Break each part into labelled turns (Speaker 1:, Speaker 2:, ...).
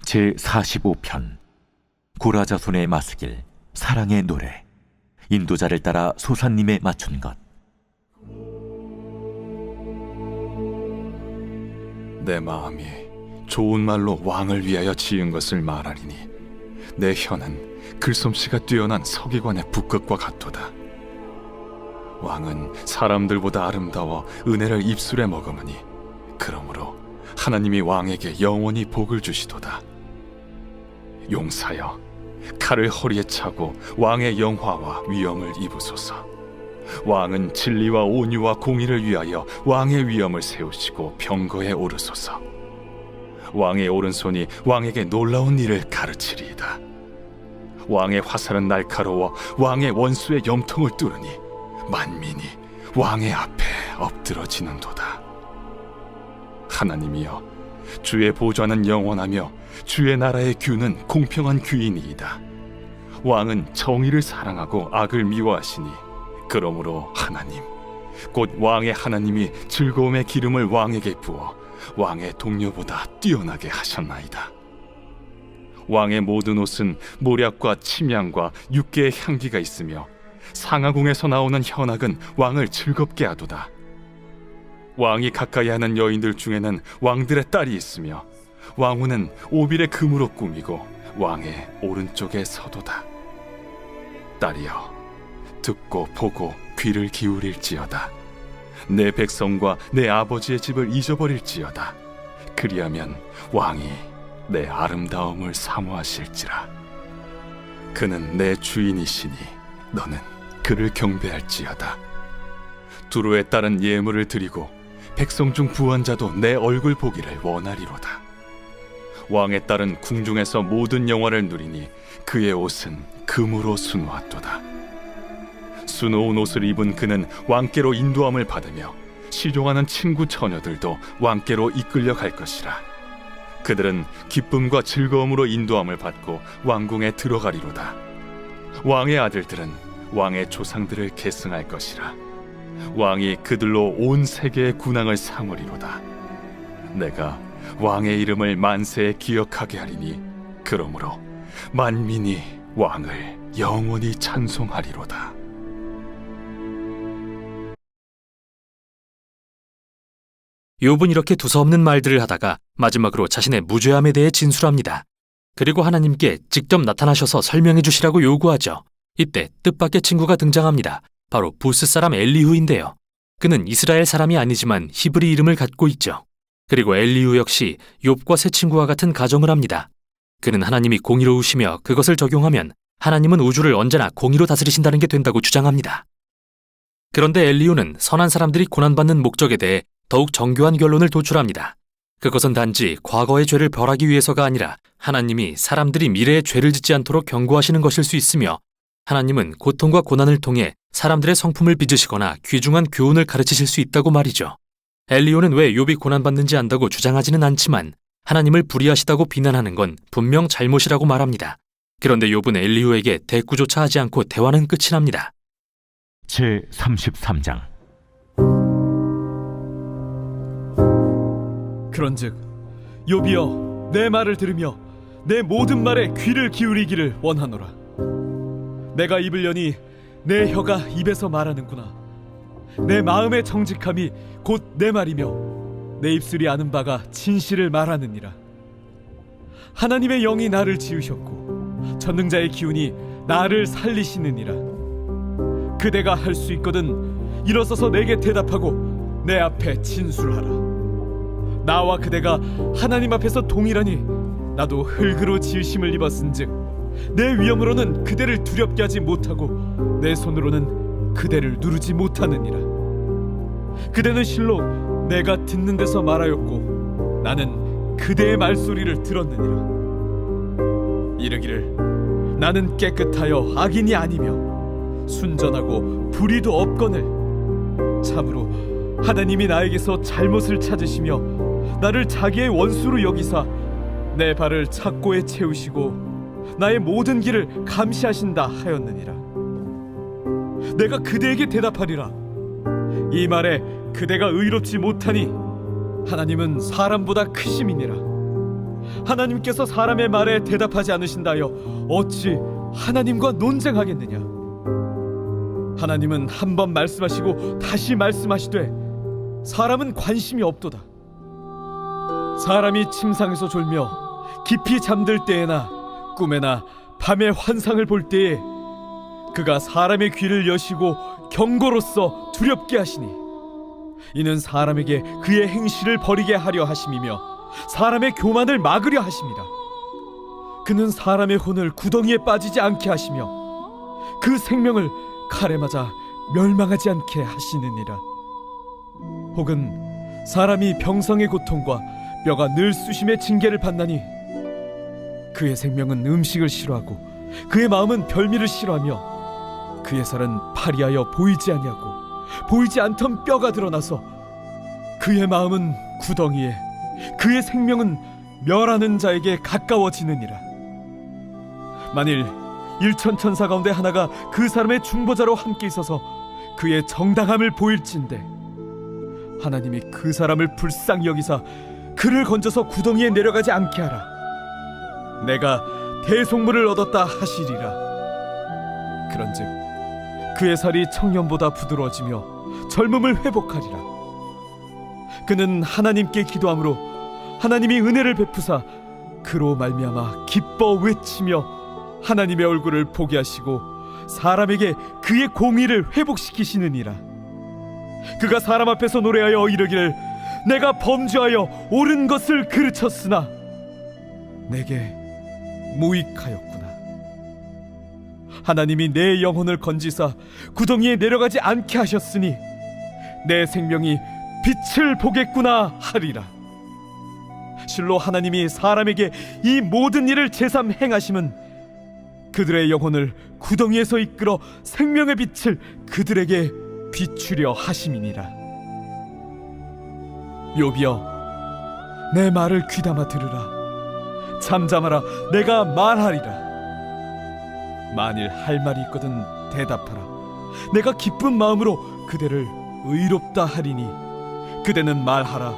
Speaker 1: 제45편 고라자손의 마스길 사랑의 노래. 인도자를 따라 소사님에 맞춘 것.
Speaker 2: 내 마음이 좋은 말로 왕을 위하여 지은 것을 말하리니 내 혀는 글솜씨가 뛰어난 서기관의 북극과 같도다. 왕은 사람들보다 아름다워 은혜를 입술에 머금으니 그러므로 하나님이 왕에게 영원히 복을 주시도다. 용사여, 칼을 허리에 차고 왕의 영화와 위엄을 입으소서. 왕은 진리와 온유와 공의를 위하여 왕의 위엄을 세우시고 병거에 오르소서. 왕의 오른손이 왕에게 놀라운 일을 가르치리이다. 왕의 화살은 날카로워 왕의 원수의 염통을 뚫으니 만민이 왕의 앞에 엎드러지는도다. 하나님이여, 주의 보좌는 영원하며 주의 나라의 규는 공평한 규이니이다. 왕은 정의를 사랑하고 악을 미워하시니 그러므로 하나님, 곧 왕의 하나님이 즐거움의 기름을 왕에게 부어 왕의 동료보다 뛰어나게 하셨나이다. 왕의 모든 옷은 모략과 침향과 육개의 향기가 있으며 상하궁에서 나오는 현악은 왕을 즐겁게 하도다. 왕이 가까이 하는 여인들 중에는 왕들의 딸이 있으며 왕후는 오빌의 금으로 꾸미고 왕의 오른쪽에 서도다. 딸이여, 듣고 보고 귀를 기울일지어다. 내 백성과 내 아버지의 집을 잊어버릴지어다. 그리하면 왕이 내 아름다움을 사모하실지라. 그는 내 주인이시니 너는 그를 경배할지어다. 두로의 딸은 예물을 드리고 백성 중 부한 자도 내 얼굴 보기를 원하리로다. 왕의 딸은 궁중에서 모든 영화를 누리니 그의 옷은 금으로 수놓았도다. 수놓은 옷을 입은 그는 왕께로 인도함을 받으며 시종하는 친구 처녀들도 왕께로 이끌려 갈 것이라. 그들은 기쁨과 즐거움으로 인도함을 받고 왕궁에 들어가리로다. 왕의 아들들은 왕의 조상들을 계승할 것이라. 왕이 그들로 온 세계의 군왕을 삼으리로다. 내가 왕의 이름을 만세에 기억하게 하리니 그러므로 만민이 왕을 영원히 찬송하리로다.
Speaker 3: 욥은 이렇게 두서없는 말들을 하다가 마지막으로 자신의 무죄함에 대해 진술합니다. 그리고 하나님께 직접 나타나셔서 설명해 주시라고 요구하죠. 이때 뜻밖의 친구가 등장합니다. 바로 부스 사람 엘리후인데요. 그는 이스라엘 사람이 아니지만 히브리 이름을 갖고 있죠. 그리고 엘리후 역시 욥과 새 친구와 같은 가정을 합니다. 그는 하나님이 공의로우시며 그것을 적용하면 하나님은 우주를 언제나 공의로 다스리신다는 게 된다고 주장합니다. 그런데 엘리후는 선한 사람들이 고난받는 목적에 대해 더욱 정교한 결론을 도출합니다. 그것은 단지 과거의 죄를 벌하기 위해서가 아니라 하나님이 사람들이 미래에 죄를 짓지 않도록 경고하시는 것일 수 있으며 하나님은 고통과 고난을 통해 사람들의 성품을 빚으시거나 귀중한 교훈을 가르치실 수 있다고 말이죠. 엘리후는 왜 욥이 고난받는지 안다고 주장하지는 않지만 하나님을 불의하시다고 비난하는 건 분명 잘못이라고 말합니다. 그런데 욥은 엘리후에게 대꾸조차 하지 않고 대화는 끝이 납니다.
Speaker 1: 제33장
Speaker 4: 그런즉 욥이여, 내 말을 들으며 내 모든 말에 귀를 기울이기를 원하노라. 내가 입을 여니 내 혀가 입에서 말하는구나. 내 마음의 정직함이 곧 내 말이며 내 입술이 아는 바가 진실을 말하느니라. 하나님의 영이 나를 지으셨고 전능자의 기운이 나를 살리시느니라. 그대가 할 수 있거든 일어서서 내게 대답하고 내 앞에 진술하라. 나와 그대가 하나님 앞에서 동일하니 나도 흙으로 지으심을 입었은즉 내 위엄으로는 그대를 두렵게 하지 못하고 내 손으로는 그대를 누르지 못하느니라. 그대는 실로 내가 듣는 데서 말하였고 나는 그대의 말소리를 들었느니라. 이르기를 나는 깨끗하여 악인이 아니며 순전하고 불의도 없거늘 참으로 하나님이 나에게서 잘못을 찾으시며 나를 자기의 원수로 여기사 내 발을 착고에 채우시고 나의 모든 길을 감시하신다 하였느니라. 내가 그대에게 대답하리라. 이 말에 그대가 의롭지 못하니 하나님은 사람보다 크심이니라. 하나님께서 사람의 말에 대답하지 않으신다여 어찌 하나님과 논쟁하겠느냐? 하나님은 한 번 말씀하시고 다시 말씀하시되 사람은 관심이 없도다. 사람이 침상에서 졸며 깊이 잠들 때에나 꿈에나 밤의 환상을 볼 때에 그가 사람의 귀를 여시고 경고로써 두렵게 하시니 이는 사람에게 그의 행실을 버리게 하려 하심이며 사람의 교만을 막으려 하심이라. 그는 사람의 혼을 구덩이에 빠지지 않게 하시며 그 생명을 칼에 맞아 멸망하지 않게 하시느니라. 혹은 사람이 병성의 고통과 뼈가 늘 쑤심의 징계를 받나니 그의 생명은 음식을 싫어하고 그의 마음은 별미를 싫어하며 그의 살은 파리하여 보이지 아니하고 보이지 않던 뼈가 드러나서 그의 마음은 구덩이에 그의 생명은 멸하는 자에게 가까워지느니라. 만일 1,000천사 가운데 하나가 그 사람의 중보자로 함께 있어서 그의 정당함을 보일진대 하나님이 그 사람을 불쌍히 여기사 그를 건져서 구덩이에 내려가지 않게 하라. 내가 대속물을 얻었다 하시리라. 그런즉 그의 살이 청년보다 부드러워지며 젊음을 회복하리라. 그는 하나님께 기도함으로 하나님이 은혜를 베푸사 그로 말미암아 기뻐 외치며 하나님의 얼굴을 보게 하시고 사람에게 그의 공의를 회복시키시느니라. 그가 사람 앞에서 노래하여 이르기를 내가 범죄하여 옳은 것을 그르쳤으나 내게 무익하였구나. 하나님이 내 영혼을 건지사 구덩이에 내려가지 않게 하셨으니 내 생명이 빛을 보겠구나 하리라. 실로 하나님이 사람에게 이 모든 일을 제삼 행하심은 그들의 영혼을 구덩이에서 이끌어 생명의 빛을 그들에게 비추려 하심이니라. 욥이여, 내 말을 귀담아 들으라. 잠잠하라, 내가 말하리라. 만일 할 말이 있거든 대답하라. 내가 기쁜 마음으로 그대를 의롭다 하리니 그대는 말하라.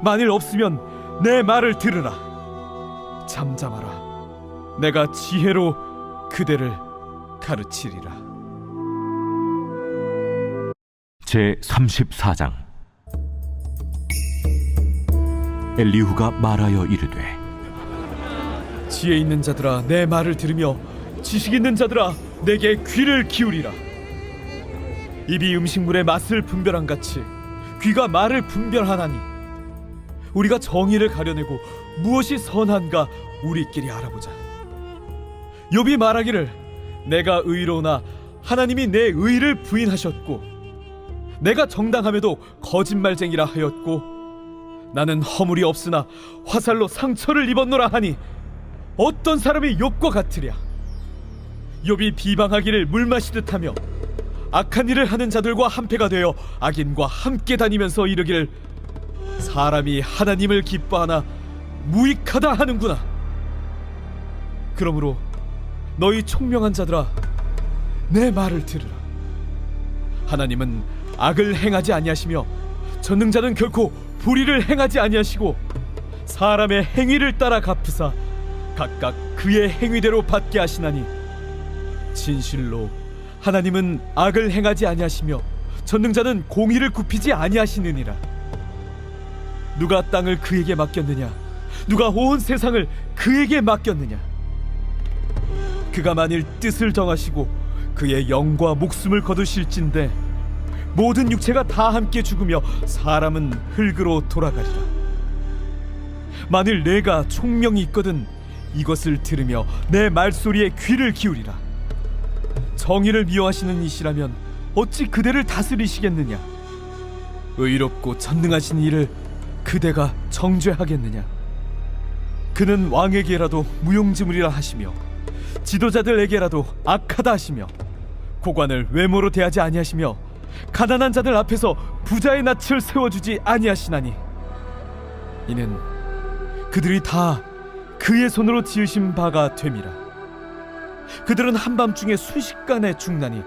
Speaker 4: 만일 없으면 내 말을 들으라. 잠잠하라, 내가 지혜로 그대를 가르치리라.
Speaker 1: 제 34장. 엘리후가 말하여 이르되
Speaker 4: 지혜 있는 자들아, 내 말을 들으며 지식 있는 자들아, 내게 귀를 기울이라. 입이 음식물의 맛을 분별한 같이 귀가 말을 분별하나니 우리가 정의를 가려내고 무엇이 선한가 우리끼리 알아보자. 욥이 말하기를 내가 의로우나 하나님이 내 의를 부인하셨고 내가 정당함에도 거짓말쟁이라 하였고 나는 허물이 없으나 화살로 상처를 입었노라 하니 어떤 사람이 욥과 같으랴. 욥이 비방하기를 물 마시듯 하며 악한 일을 하는 자들과 한패가 되어 악인과 함께 다니면서 이르기를 사람이 하나님을 기뻐하나 무익하다 하는구나. 그러므로 너희 총명한 자들아, 내 말을 들으라. 하나님은 악을 행하지 아니하시며 전능자는 결코 불의를 행하지 아니하시고 사람의 행위를 따라 갚으사 각각 그의 행위대로 받게 하시나니 진실로 하나님은 악을 행하지 아니하시며 전능자는 공의를 굽히지 아니하시느니라. 누가 땅을 그에게 맡겼느냐? 누가 온 세상을 그에게 맡겼느냐? 그가 만일 뜻을 정하시고 그의 영과 목숨을 거두실진대 모든 육체가 다 함께 죽으며 사람은 흙으로 돌아가리라. 만일 내가 총명이 있거든 이것을 들으며 내 말소리에 귀를 기울이라. 정의를 미워하시는 이시라면 어찌 그대를 다스리시겠느냐? 의롭고 전능하신 이를 그대가 정죄하겠느냐? 그는 왕에게라도 무용지물이라 하시며 지도자들에게라도 악하다 하시며 고관을 외모로 대하지 아니하시며 가난한 자들 앞에서 부자의 낯을 세워주지 아니하시나니 이는 그들이 다 그의 손으로 지으신 바가 됨이라. 그들은 한밤중에 순식간에 죽나니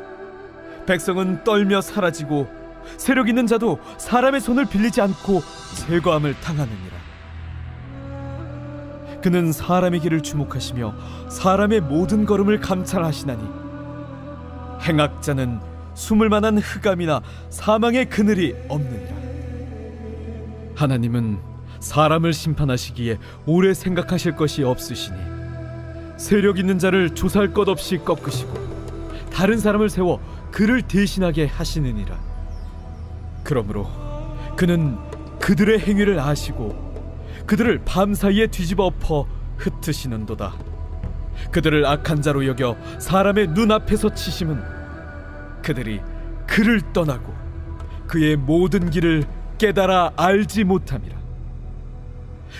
Speaker 4: 백성은 떨며 사라지고 세력 있는 자도 사람의 손을 빌리지 않고 제거함을 당하느니라. 그는 사람의 길을 주목하시며 사람의 모든 걸음을 감찰하시나니 행악자는 숨을 만한 흑암이나 사망의 그늘이 없느니라. 하나님은 사람을 심판하시기에 오래 생각하실 것이 없으시니 세력 있는 자를 조사할 것 없이 꺾으시고 다른 사람을 세워 그를 대신하게 하시느니라. 그러므로 그는 그들의 행위를 아시고 그들을 밤사이에 뒤집어 엎어 흩으시는도다. 그들을 악한 자로 여겨 사람의 눈앞에서 치심은 그들이 그를 떠나고 그의 모든 길을 깨달아 알지 못함이라.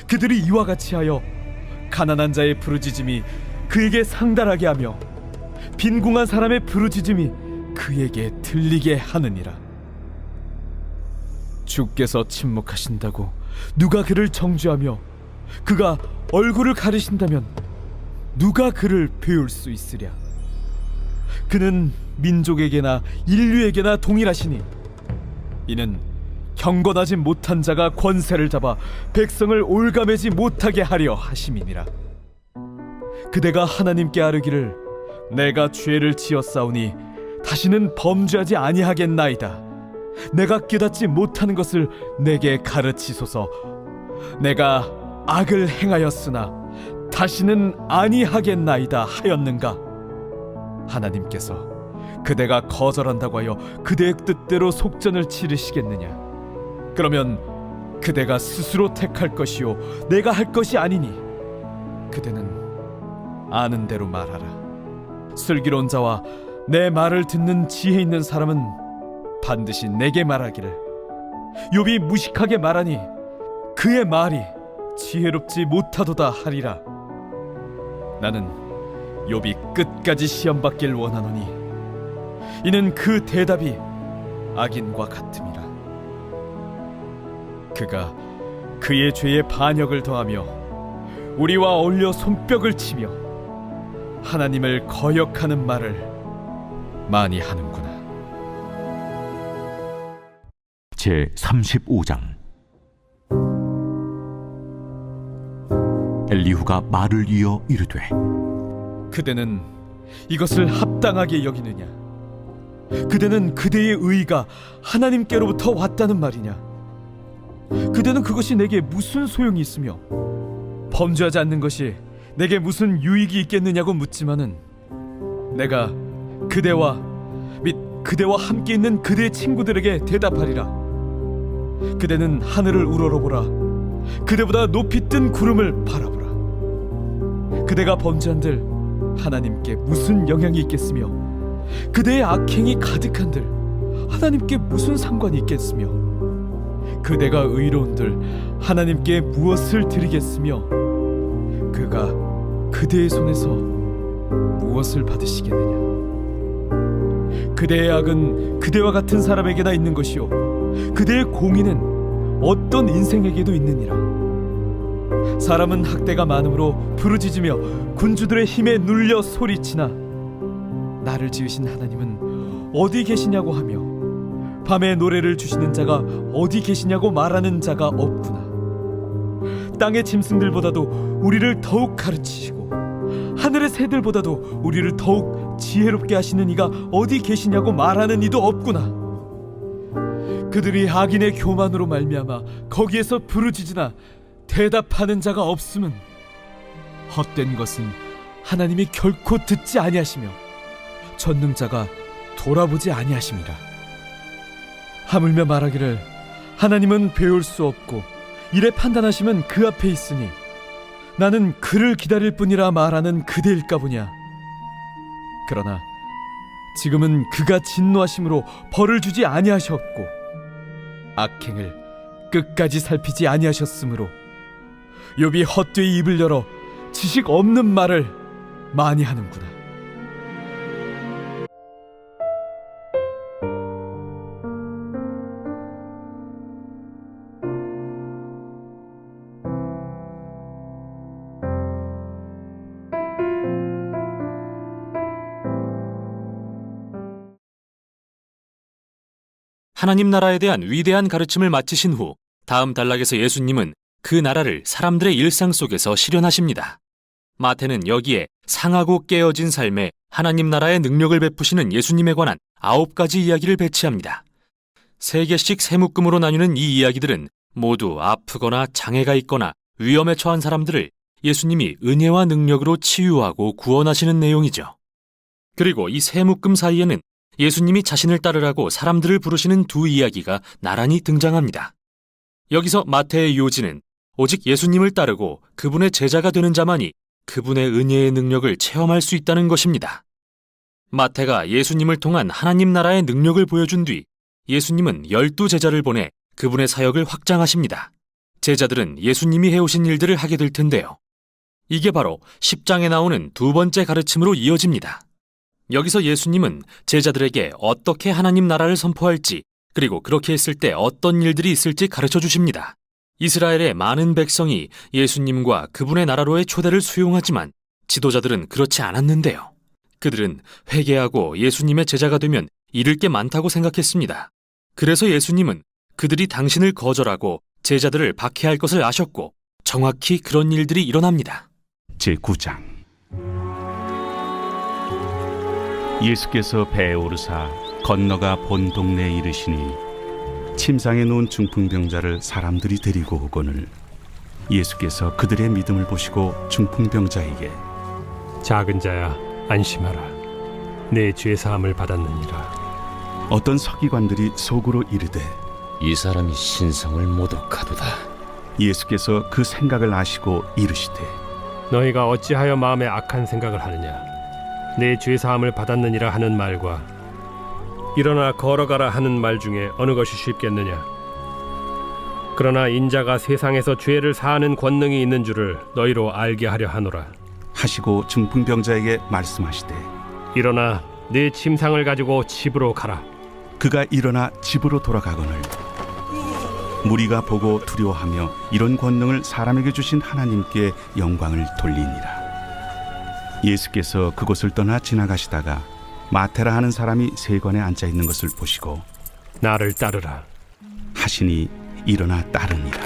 Speaker 4: 그들이 이와 같이 하여 가난한 자의 부르짖음이 그에게 상달하게 하며 빈궁한 사람의 부르짖음이 그에게 들리게 하느니라. 주께서 침묵하신다고 누가 그를 정죄하며 그가 얼굴을 가리신다면 누가 그를 배울 수 있으랴. 그는 민족에게나 인류에게나 동일하시니 이는 경건하지 못한 자가 권세를 잡아 백성을 올가매지 못하게 하려 하심이니라. 그대가 하나님께 아뢰기를 내가 죄를 지었사오니 다시는 범죄하지 아니하겠나이다. 내가 깨닫지 못하는 것을 내게 가르치소서. 내가 악을 행하였으나 다시는 아니하겠나이다 하였는가? 하나님께서 그대가 거절한다고 하여 그대의 뜻대로 속전을 치르시겠느냐? 그러면 그대가 스스로 택할 것이요 내가 할 것이 아니니 그대는 아는 대로 말하라. 슬기로운 자와 내 말을 듣는 지혜 있는 사람은 반드시 내게 말하기를 욥이 무식하게 말하니 그의 말이 지혜롭지 못하도다 하리라. 나는 욥이 끝까지 시험받길 원하노니 이는 그 대답이 악인과 같음이라. 그가 그의 죄에 반역을 더하며 우리와 어울려 손뼉을 치며 하나님을 거역하는 말을 많이 하는구나.
Speaker 1: 제 35장. 엘리후가 말을 이어 이르되
Speaker 4: 그대는 이것을 합당하게 여기느냐? 그대는 그대의 의가 하나님께로부터 왔다는 말이냐? 그대는 그것이 내게 무슨 소용이 있으며 범죄하지 않는 것이 내게 무슨 유익이 있겠느냐고 묻지만은 내가 그대와 및 그대와 함께 있는 그대의 친구들에게 대답하리라. 그대는 하늘을 우러러보라. 그대보다 높이 뜬 구름을 바라보라. 그대가 범죄한들 하나님께 무슨 영향이 있겠으며 그대의 악행이 가득한들 하나님께 무슨 상관이 있겠으며 그대가 의로운들 하나님께 무엇을 드리겠으며 그가 그대의 손에서 무엇을 받으시겠느냐? 그대의 악은 그대와 같은 사람에게나 있는 것이요 그대의 공의는 어떤 인생에게도 있느니라. 사람은 학대가 많으므로 부르짖으며 군주들의 힘에 눌려 소리치나 나를 지으신 하나님은 어디 계시냐고 하며 밤에 노래를 주시는 자가 어디 계시냐고 말하는 자가 없구나. 땅의 짐승들보다도 우리를 더욱 가르치시고 하늘의 새들보다도 우리를 더욱 지혜롭게 하시는 이가 어디 계시냐고 말하는 이도 없구나. 그들이 악인의 교만으로 말미암아 거기에서 부르짖으나 대답하는 자가 없음은 헛된 것은 하나님이 결코 듣지 아니하시며 전능자가 돌아보지 아니하심이라. 하물며 말하기를 하나님은 배울 수 없고 이래 판단하심은 그 앞에 있으니 나는 그를 기다릴 뿐이라 말하는 그대일까 보냐. 그러나 지금은 그가 진노하심으로 벌을 주지 아니하셨고 악행을 끝까지 살피지 아니하셨으므로 욥이 헛되이 입을 열어 지식 없는 말을 많이 하는구나.
Speaker 3: 하나님 나라에 대한 위대한 가르침을 마치신 후 다음 단락에서 예수님은 그 나라를 사람들의 일상 속에서 실현하십니다. 마태는 여기에 상하고 깨어진 삶에 하나님 나라의 능력을 베푸시는 예수님에 관한 9가지 이야기를 배치합니다. 3개씩 세 묶음으로 나뉘는 이 이야기들은 모두 아프거나 장애가 있거나 위험에 처한 사람들을 예수님이 은혜와 능력으로 치유하고 구원하시는 내용이죠. 그리고 이 세 묶음 사이에는 예수님이 자신을 따르라고 사람들을 부르시는 2 이야기가 나란히 등장합니다. 여기서 마태의 요지는 오직 예수님을 따르고 그분의 제자가 되는 자만이 그분의 은혜의 능력을 체험할 수 있다는 것입니다. 마태가 예수님을 통한 하나님 나라의 능력을 보여준 뒤 예수님은 12제자를 보내 그분의 사역을 확장하십니다. 제자들은 예수님이 해오신 일들을 하게 될 텐데요. 이게 바로 10장에 나오는 2번째 가르침으로 이어집니다. 여기서 예수님은 제자들에게 어떻게 하나님 나라를 선포할지, 그리고 그렇게 했을 때 어떤 일들이 있을지 가르쳐 주십니다. 이스라엘의 많은 백성이 예수님과 그분의 나라로의 초대를 수용하지만 지도자들은 그렇지 않았는데요. 그들은 회개하고 예수님의 제자가 되면 잃을 게 많다고 생각했습니다. 그래서 예수님은 그들이 당신을 거절하고 제자들을 박해할 것을 아셨고 정확히 그런 일들이 일어납니다.
Speaker 5: 제9장 예수께서 배에 오르사 건너가 본 동네에 이르시니 침상에 누운 중풍병자를 사람들이 데리고 오거늘 예수께서 그들의 믿음을 보시고 중풍병자에게
Speaker 6: 작은 자야 안심하라 내 죄사함을 받았느니라.
Speaker 5: 어떤 서기관들이 속으로 이르되
Speaker 7: 이 사람이 신성을 모독하도다.
Speaker 5: 예수께서 그 생각을 아시고 이르시되
Speaker 6: 너희가 어찌하여 마음에 악한 생각을 하느냐. 내 죄사함을 받았느니라 하는 말과 일어나 걸어가라 하는 말 중에 어느 것이 쉽겠느냐. 그러나 인자가 세상에서 죄를 사하는 권능이 있는 줄을 너희로 알게 하려 하노라.
Speaker 5: 하시고 중풍병자에게 말씀하시되
Speaker 6: 일어나 내 침상을 가지고 집으로 가라.
Speaker 5: 그가 일어나 집으로 돌아가거늘 무리가 보고 두려워하며 이런 권능을 사람에게 주신 하나님께 영광을 돌리니라. 예수께서 그곳을 떠나 지나가시다가 마테라 하는 사람이 세관에 앉아 있는 것을 보시고
Speaker 6: 나를 따르라
Speaker 5: 하시니 일어나 따르니라.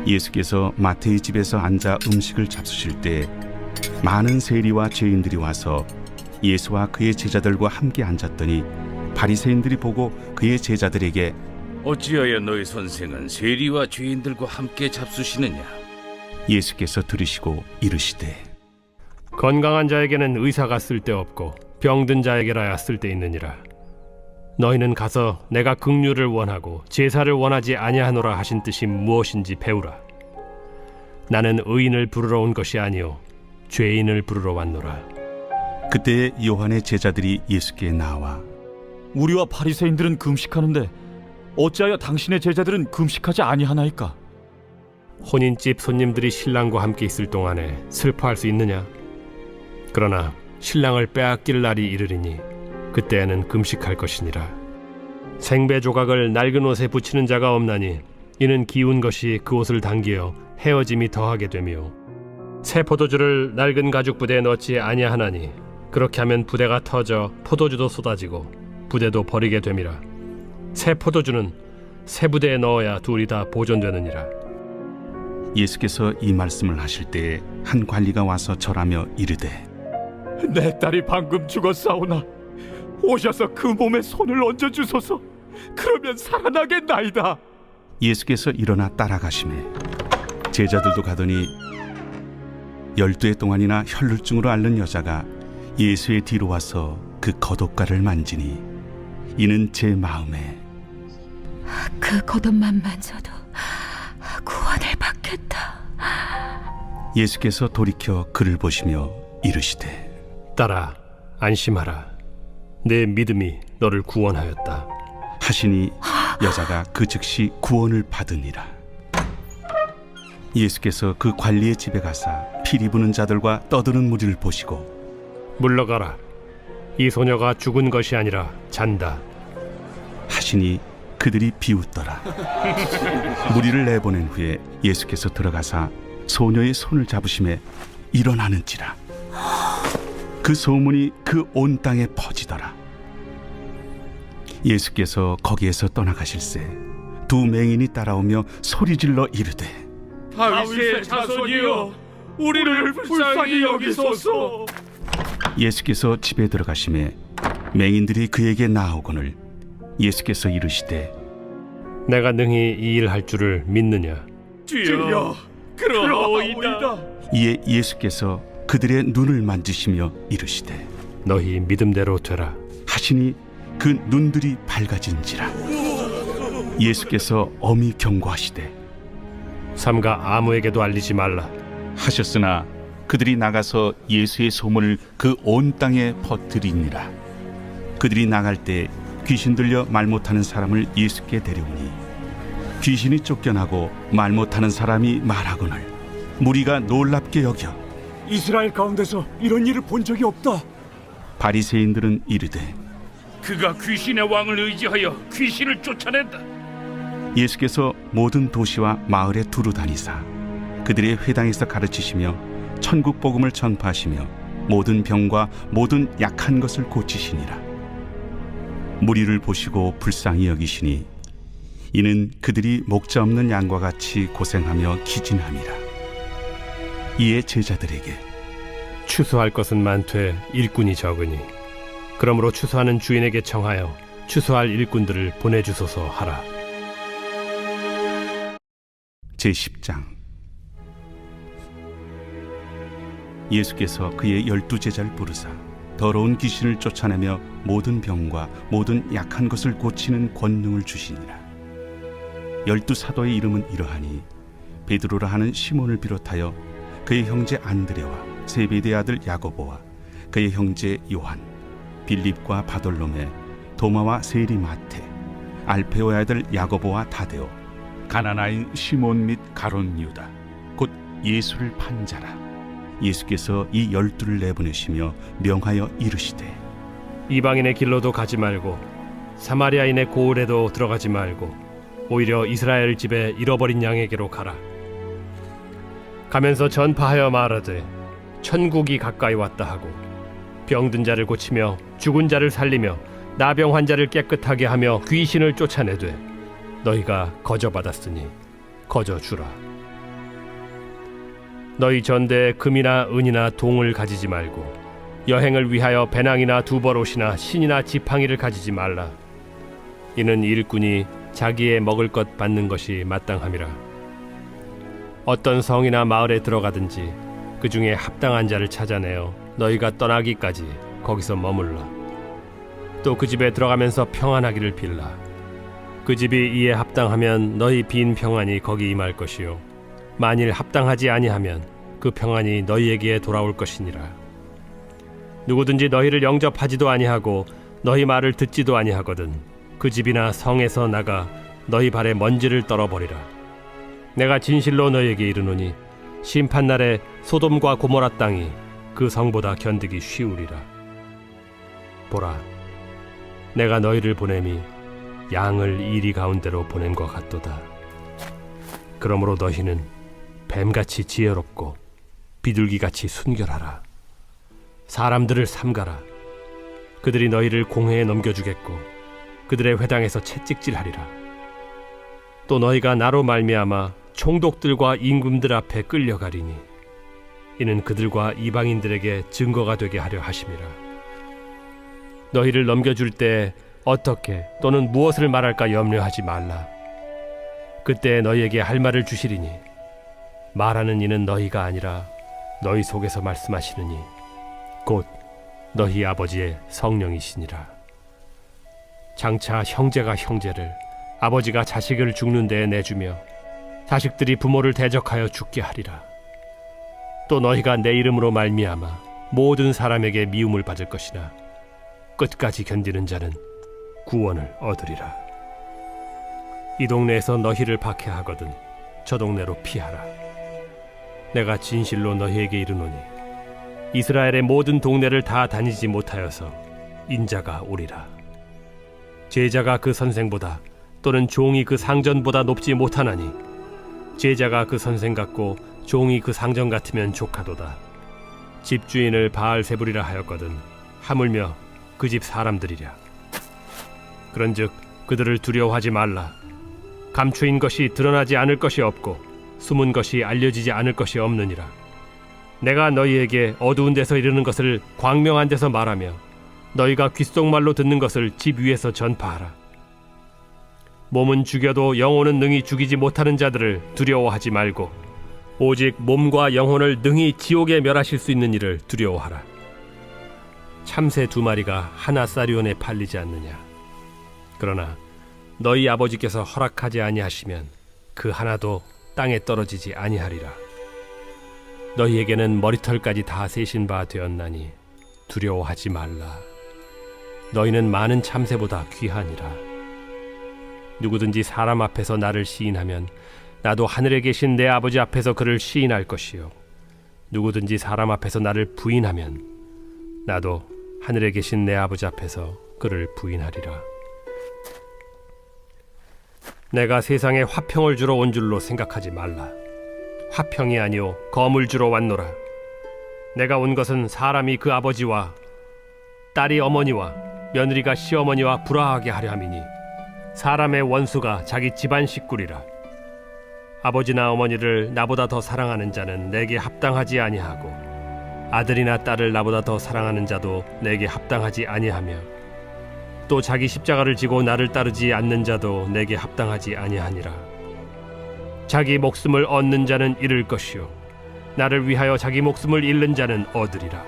Speaker 5: 예수께서 마태의 집에서 앉아 음식을 잡수실 때 많은 세리와 죄인들이 와서 예수와 그의 제자들과 함께 앉았더니 바리새인들이 보고 그의 제자들에게
Speaker 7: 어찌하여 너희 선생은 세리와 죄인들과 함께 잡수시느냐?
Speaker 5: 예수께서 들으시고 이르시되
Speaker 6: 건강한 자에게는 의사가 쓸데없고 병든 자에게라야 쓸데있느니라. 너희는 가서 내가 긍휼을 원하고 제사를 원하지 아니하노라 하신 뜻이 무엇인지 배우라. 나는 의인을 부르러 온 것이 아니요 죄인을 부르러 왔노라.
Speaker 5: 그때 요한의 제자들이 예수께 나와
Speaker 4: 우리와 바리새인들은 금식하는데 어찌하여 당신의 제자들은 금식하지 아니하나이까?
Speaker 6: 혼인집 손님들이 신랑과 함께 있을 동안에 슬퍼할 수 있느냐? 그러나 신랑을 빼앗길 날이 이르리니 그때에는 금식할 것이니라. 생배 조각을 낡은 옷에 붙이는 자가 없나니 이는 기운 것이 그 옷을 당기어 헤어짐이 더하게 되며 새 포도주를 낡은 가죽 부대에 넣지 아니하나니 그렇게 하면 부대가 터져 포도주도 쏟아지고 부대도 버리게 됨이라. 새 포도주는 새 부대에 넣어야 둘이 다 보존되느니라.
Speaker 5: 예수께서 이 말씀을 하실 때에 한 관리가 와서 절하며 이르되
Speaker 4: 내 딸이 방금 죽었사오나 오셔서 그 몸에 손을 얹어주소서. 그러면 살아나겠나이다.
Speaker 5: 예수께서 일어나 따라가시매 제자들도 가더니 12해 동안이나 혈루증으로 앓는 여자가 예수의 뒤로 와서 그 겉옷가를 만지니 이는 제 마음에
Speaker 8: 그 겉옷만 만져도 구원을 받겠다.
Speaker 5: 예수께서 돌이켜 그를 보시며 이르시되
Speaker 6: 딸아 안심하라 내 믿음이 너를 구원하였다
Speaker 5: 하시니 여자가 그 즉시 구원을 받으니라. 예수께서 그 관리의 집에 가사 피리 부는 자들과 떠드는 무리를 보시고
Speaker 6: 물러가라 이 소녀가 죽은 것이 아니라 잔다
Speaker 5: 하시니 그들이 비웃더라. 무리를 내보낸 후에 예수께서 들어가사 소녀의 손을 잡으심에 일어나는지라. 그 소문이 그 온 땅에 퍼지더라. 예수께서 거기에서 떠나가실새 두 맹인이 따라오며 소리질러 이르되
Speaker 7: 다윗의 자손이여 우리를 불쌍히 여기소서.
Speaker 5: 예수께서 집에 들어가심에 맹인들이 그에게 나아오거늘 예수께서 이르시되
Speaker 6: 내가 능히 이 일 할 줄을 믿느냐?
Speaker 7: 주여 그러하오이다.
Speaker 5: 이에 예수께서 그들의 눈을 만지시며 이르시되
Speaker 6: 너희 믿음대로 되라.
Speaker 5: 하시니 그 눈들이 밝아진지라. 예수께서 엄히 경고하시되
Speaker 6: 삼가 아무에게도 알리지 말라.
Speaker 5: 하셨으나 그들이 나가서 예수의 소문을 그 온 땅에 퍼뜨리니라. 그들이 나갈 때 귀신 들려 말 못하는 사람을 예수께 데려오니 귀신이 쫓겨나고 말 못하는 사람이 말하거늘 무리가 놀랍게 여겨
Speaker 9: 이스라엘 가운데서 이런 일을 본 적이 없다.
Speaker 5: 바리새인들은 이르되
Speaker 7: 그가 귀신의 왕을 의지하여 귀신을 쫓아낸다.
Speaker 5: 예수께서 모든 도시와 마을에 두루 다니사 그들의 회당에서 가르치시며 천국 복음을 전파하시며 모든 병과 모든 약한 것을 고치시니라. 무리를 보시고 불쌍히 여기시니 이는 그들이 목자 없는 양과 같이 고생하며 기진함이라. 이에 제자들에게
Speaker 6: 추수할 것은 많되 일꾼이 적으니 그러므로 추수하는 주인에게 청하여 추수할 일꾼들을 보내주소서 하라.
Speaker 5: 제10장 예수께서 그의 12제자를 부르사 더러운 귀신을 쫓아내며 모든 병과 모든 약한 것을 고치는 권능을 주시니라. 12사도의 이름은 이러하니 베드로라 하는 시몬을 비롯하여 그의 형제 안드레와 세베대의 아들 야고보와 그의 형제 요한, 빌립과 바돌로메, 도마와 세리 마테, 알페오의 아들 야고보와 다데오, 가나나인 시몬 및 가론 유다, 곧 예수를 판 자라. 예수께서 이 12를 내보내시며 명하여 이르시되
Speaker 6: 이방인의 길로도 가지 말고 사마리아인의 고을에도 들어가지 말고 오히려 이스라엘 집에 잃어버린 양에게로 가라. 가면서 전파하여 말하되 천국이 가까이 왔다 하고 병든 자를 고치며 죽은 자를 살리며 나병 환자를 깨끗하게 하며 귀신을 쫓아내되 너희가 거저받았으니 거저주라. 너희 전대에 금이나 은이나 동을 가지지 말고 여행을 위하여 배낭이나 두벌옷이나 신이나 지팡이를 가지지 말라. 이는 일꾼이 자기의 먹을 것 받는 것이 마땅함이라. 어떤 성이나 마을에 들어가든지 그 중에 합당한 자를 찾아내어 너희가 떠나기까지 거기서 머물라. 또 그 집에 들어가면서 평안하기를 빌라. 그 집이 이에 합당하면 너희 빈 평안이 거기 임할 것이요 만일 합당하지 아니하면 그 평안이 너희에게 돌아올 것이니라. 누구든지 너희를 영접하지도 아니하고 너희 말을 듣지도 아니하거든 그 집이나 성에서 나가 너희 발에 먼지를 떨어버리라. 내가 진실로 너희에게 이르노니 심판날에 소돔과 고모라 땅이 그 성보다 견디기 쉬우리라. 보라, 내가 너희를 보냄이 양을 이리 가운데로 보낸 것 같도다. 그러므로 너희는 뱀같이 지혜롭고 비둘기같이 순결하라. 사람들을 삼가라. 그들이 너희를 공회에 넘겨주겠고 그들의 회당에서 채찍질하리라. 또 너희가 나로 말미암아 총독들과 임금들 앞에 끌려가리니 이는 그들과 이방인들에게 증거가 되게 하려 하심이라. 너희를 넘겨줄 때 어떻게 또는 무엇을 말할까 염려하지 말라. 그때 너희에게 할 말을 주시리니 말하는 이는 너희가 아니라 너희 속에서 말씀하시느니 곧 너희 아버지의 성령이시니라. 장차 형제가 형제를 아버지가 자식을 죽는 데에 내주며 자식들이 부모를 대적하여 죽게 하리라. 또 너희가 내 이름으로 말미암아 모든 사람에게 미움을 받을 것이나 끝까지 견디는 자는 구원을 얻으리라. 이 동네에서 너희를 박해하거든 저 동네로 피하라. 내가 진실로 너희에게 이르노니 이스라엘의 모든 동네를 다 다니지 못하여서 인자가 오리라. 제자가 그 선생보다 또는 종이 그 상전보다 높지 못하나니 제자가 그 선생 같고 종이 그 상전 같으면 족하도다. 집주인을 바알세불이라 하였거든 하물며 그 집 사람들이랴. 그런즉 그들을 두려워하지 말라. 감추인 것이 드러나지 않을 것이 없고 숨은 것이 알려지지 않을 것이 없느니라. 내가 너희에게 어두운 데서 이르는 것을 광명한 데서 말하며 너희가 귓속말로 듣는 것을 집 위에서 전파하라. 몸은 죽여도 영혼은 능히 죽이지 못하는 자들을 두려워하지 말고 오직 몸과 영혼을 능히 지옥에 멸하실 수 있는 이를 두려워하라. 참새 2마리가 하나 사리온에 팔리지 않느냐. 그러나 너희 아버지께서 허락하지 아니하시면 그 하나도 땅에 떨어지지 아니하리라. 너희에게는 머리털까지 다 세신 바 되었나니 두려워하지 말라. 너희는 많은 참새보다 귀하니라. 누구든지 사람 앞에서 나를 시인하면 나도 하늘에 계신 내 아버지 앞에서 그를 시인할 것이요 누구든지 사람 앞에서 나를 부인하면 나도 하늘에 계신 내 아버지 앞에서 그를 부인하리라. 내가 세상에 화평을 주러 온 줄로 생각하지 말라. 화평이 아니요 검을 주러 왔노라. 내가 온 것은 사람이 그 아버지와 딸이 어머니와 며느리가 시어머니와 불화하게 하려 함이니 사람의 원수가 자기 집안 식구리라. 아버지나 어머니를 나보다 더 사랑하는 자는 내게 합당하지 아니하고 아들이나 딸을 나보다 더 사랑하는 자도 내게 합당하지 아니하며 또 자기 십자가를 지고 나를 따르지 않는 자도 내게 합당하지 아니하니라. 자기 목숨을 얻는 자는 잃을 것이요 나를 위하여 자기 목숨을 잃는 자는 얻으리라.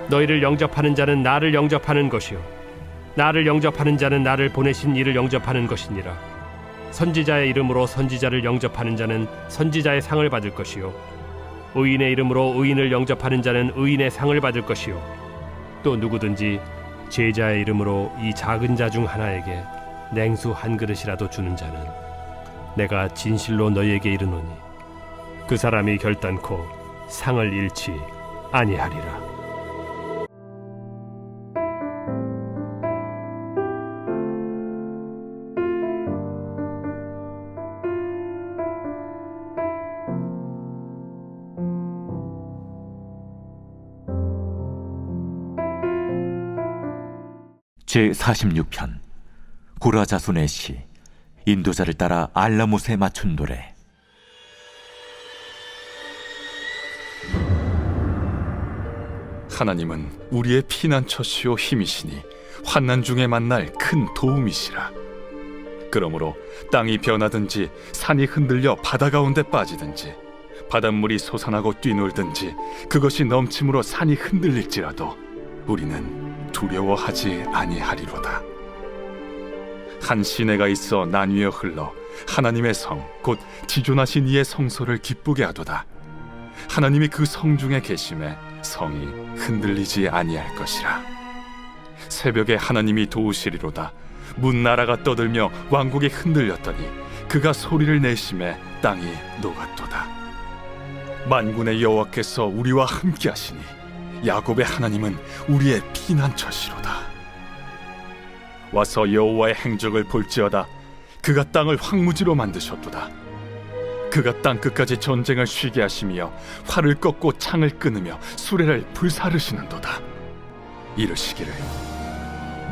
Speaker 6: 너희를 영접하는 자는 나를 영접하는 것이요 나를 영접하는 자는 나를 보내신 이를 영접하는 것이니라. 선지자의 이름으로 선지자를 영접하는 자는 선지자의 상을 받을 것이요 의인의 이름으로 의인을 영접하는 자는 의인의 상을 받을 것이요 또 누구든지 제자의 이름으로 이 작은 자 중 하나에게 냉수 한 그릇이라도 주는 자는 내가 진실로 너희에게 이르노니 그 사람이 결단코 상을 잃지 아니하리라.
Speaker 1: 제46편 고라 자손의 시 인도자를 따라 알라못에 맞춘 노래.
Speaker 2: 하나님은 우리의 피난처시오 힘이시니 환난 중에 만날 큰 도움이시라. 그러므로 땅이 변하든지 산이 흔들려 바다 가운데 빠지든지 바닷물이 솟아나고 뛰놀든지 그것이 넘침으로 산이 흔들릴지라도 우리는 두려워하지 아니하리로다. 한 시내가 있어 나뉘어 흘러 하나님의 성 곧 지존하신 이의 성소를 기쁘게 하도다. 하나님이 그 성 중에 계심에 성이 흔들리지 아니할 것이라. 새벽에 하나님이 도우시리로다. 문나라가 떠들며 왕국이 흔들렸더니 그가 소리를 내심에 땅이 녹았도다. 만군의 여호와께서 우리와 함께 하시니 야곱의 하나님은 우리의 피난처시로다. 와서 여호와의 행적을 볼지어다. 그가 땅을 황무지로 만드셨도다. 그가 땅 끝까지 전쟁을 쉬게 하시며 활을 꺾고 창을 끊으며 수레를 불사르시는도다. 이르시기를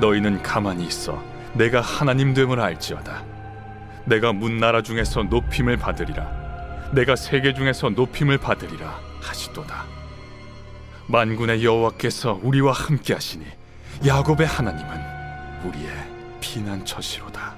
Speaker 2: 너희는 가만히 있어 내가 하나님 됨을 알지어다. 내가 문나라 중에서 높임을 받으리라. 내가 세계 중에서 높임을 받으리라 하시도다. 만군의 여호와께서 우리와 함께 하시니 야곱의 하나님은 우리의 피난처시로다.